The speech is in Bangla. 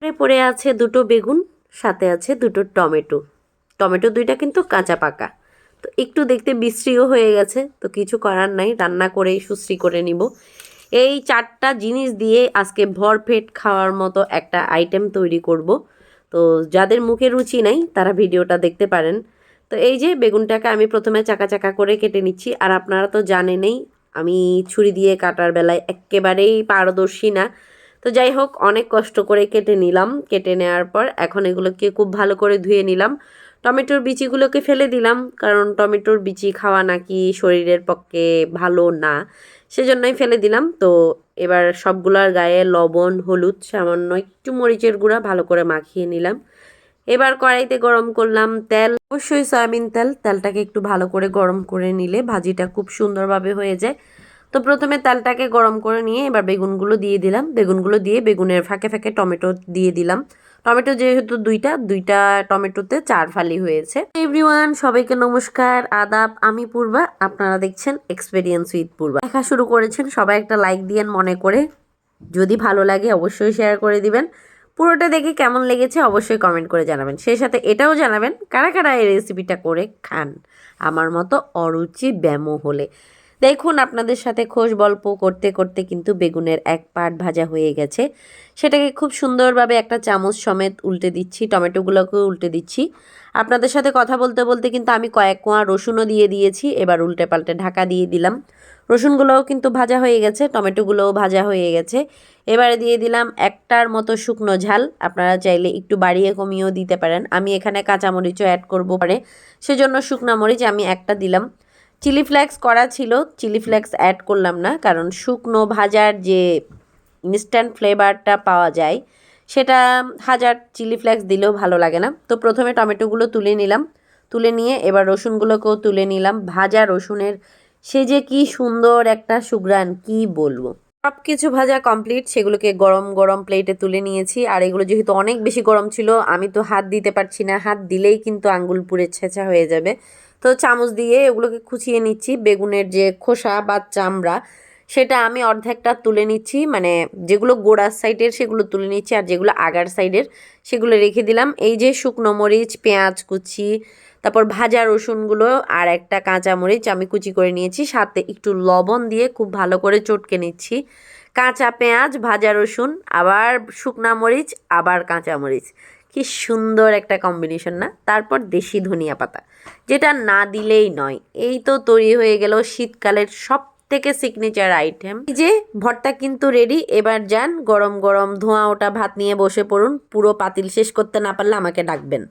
পড়ে আছে দুটো বেগুন, সাথে আছে দুটো টমেটো। টমেটো দুইটা কিন্তু কাঁচা পাকা, তো একটু দেখতে বিশ্রীও হয়ে গেছে, তো কিছু করার নাই, রান্না করেই সুশ্রী করে নিব। এই চারটা জিনিস দিয়ে আজকে ভরপেট খাওয়ার মতো একটা আইটেম তৈরি করব। তো যাদের মুখে রুচি নাই তারা ভিডিওটা দেখতে পারেন। তো এই যে বেগুনটাকে আমি প্রথমে চাকা চাকা করে কেটে নিচ্ছি, আর আপনারা তো জানেনই আমি ছুরি দিয়ে কাটার বেলায় একেবারেই পারদর্শী না। তো যাই হোক, অনেক কষ্ট করে কেটে নিলাম। কেটে নেওয়ার পর এখন এগুলোকে খুব ভালো করে ধুয়ে নিলাম। টমেটোর বিচিগুলোকে ফেলে দিলাম, কারণ টমেটোর বিচি খাওয়া নাকি শরীরের পক্ষে ভালো না, সেজন্যই ফেলে দিলাম। তো এবার সবগুলোর গায়ে লবণ, হলুদ, সামান্য একটু মরিচের গুঁড়া ভালো করে মাখিয়ে নিলাম। এবার কড়াইতে গরম করলাম তেল, অবশ্যই সয়াবিন তেল। তেলটাকে একটু ভালো করে গরম করে নিলে ভাজিটা খুব সুন্দরভাবে হয়ে যায়। তো প্রথমে তেলটাকে গরম করে নিয়ে এবার বেগুনগুলো দিয়ে দিলাম। বেগুনগুলো দিয়ে বেগুনের ফাঁকে ফাঁকে টমেটো দিয়ে দিলাম। টমেটো যেহেতু দুইটা দুইটা টমেটোতে 4 ফালি হয়েছে। এভরিওয়ান, সবাইকে নমস্কার, আদাব। আমি পূর্বা, আপনারা দেখছেন এক্সপেরিয়েন্স উইথ পূর্বা। দেখা শুরু করেছেন, সবাই একটা লাইক দিয়েন মনে করে। যদি ভালো লাগে অবশ্যই শেয়ার করে দিবেন। পুরোটা দেখে কেমন লেগেছে অবশ্যই কমেন্ট করে জানাবেন। সেই সাথে এটাও জানাবেন কারা কারা এই রেসিপিটা করে খান আমার মতো অরুচি ব্যামো হলে। দেখুন, আপনাদের সাথে খোশ গল্প করতে করতে কিন্তু বেগুনের এক পাট ভাজা হয়ে গেছে। সেটাকে খুব সুন্দরভাবে একটা চামচ সমেত উল্টে দিচ্ছি, টমেটোগুলোকেও উল্টে দিচ্ছি। আপনাদের সাথে কথা বলতে বলতে কিন্তু আমি কয়েক কোয়া রসুনও দিয়ে দিয়েছি। এবার উল্টে পাল্টে ঢাকা দিয়ে দিলাম। রসুনগুলোও কিন্তু ভাজা হয়ে গেছে, টমেটোগুলোও ভাজা হয়ে গেছে। এবারে দিয়ে দিলাম একটার মতো শুকনো ঝাল। আপনারা চাইলে একটু বাড়িয়ে কমিয়েও দিতে পারেন। আমি এখানে কাঁচামরিচও অ্যাড করবো পারে, সেজন্য শুকনো মরিচ আমি একটা দিলাম। চিলি ফ্লেক্স করা ছিল, চিলি ফ্লেক্স অ্যাড করলাম না, কারণ শুকনো ভাজার যে ইনস্ট্যান্ট ফ্লেভারটা পাওয়া যায় সেটা হাজার চিলি ফ্লেক্স দিলেও ভালো লাগে না। তো প্রথমে টমেটোগুলো তুলে নিলাম, তুলে নিয়ে এবার রসুনগুলোকেও তুলে নিলাম। ভাজা রসুনের সে যে কি সুন্দর একটা সুঘ্রাণ, কি বলবো। সব কিছু ভাজা কমপ্লিট, সেগুলোকে গরম গরম প্লেটে তুলে নিয়েছি। আর এগুলো যেহেতু অনেক বেশি গরম ছিল, আমি তো হাত দিতে পারছি না, হাত দিলেই কিন্তু আঙ্গুল পুড়ে ছেঁচা হয়ে যাবে। তো চামচ দিয়ে এগুলোকে খুঁচিয়ে নিচ্ছি। বেগুনের যে খোসা বা চামড়া সেটা আমি অর্ধেকটা তুলে নিচ্ছি, মানে যেগুলো গোড়ার সাইডের সেগুলো তুলে নিচ্ছি, আর যেগুলো আগার সাইডের সেগুলো রেখে দিলাম। এই যে শুকনো মরিচ, পেঁয়াজ কুচি, তারপর ভাজা রসুনগুলো আর একটা কাঁচা মরিচ আমি কুচি করে নিয়েছি, সাথে একটু লবণ দিয়ে খুব ভালো করে চটকে নিচ্ছি। কাঁচা পেঁয়াজ, ভাজা রসুন, আবার শুকনা মরিচ, আবার কাঁচা মরিচ, কি সুন্দর একটা কম্বিনেশন না? তারপর দেশি ধনিয়া পাতা, যেটা না দিলেই নয়। এই তো তৈরি হয়ে গেল শীতকালের সব থেকে সিগনেচার আইটেম। এই যে ভর্তা কিন্তু রেডি। এবার যান, গরম গরম ধোঁয়া ওটা ভাত নিয়ে বসে পড়ুন। পুরো পাতিল শেষ করতে না পারলে আমাকে ডাকবেন।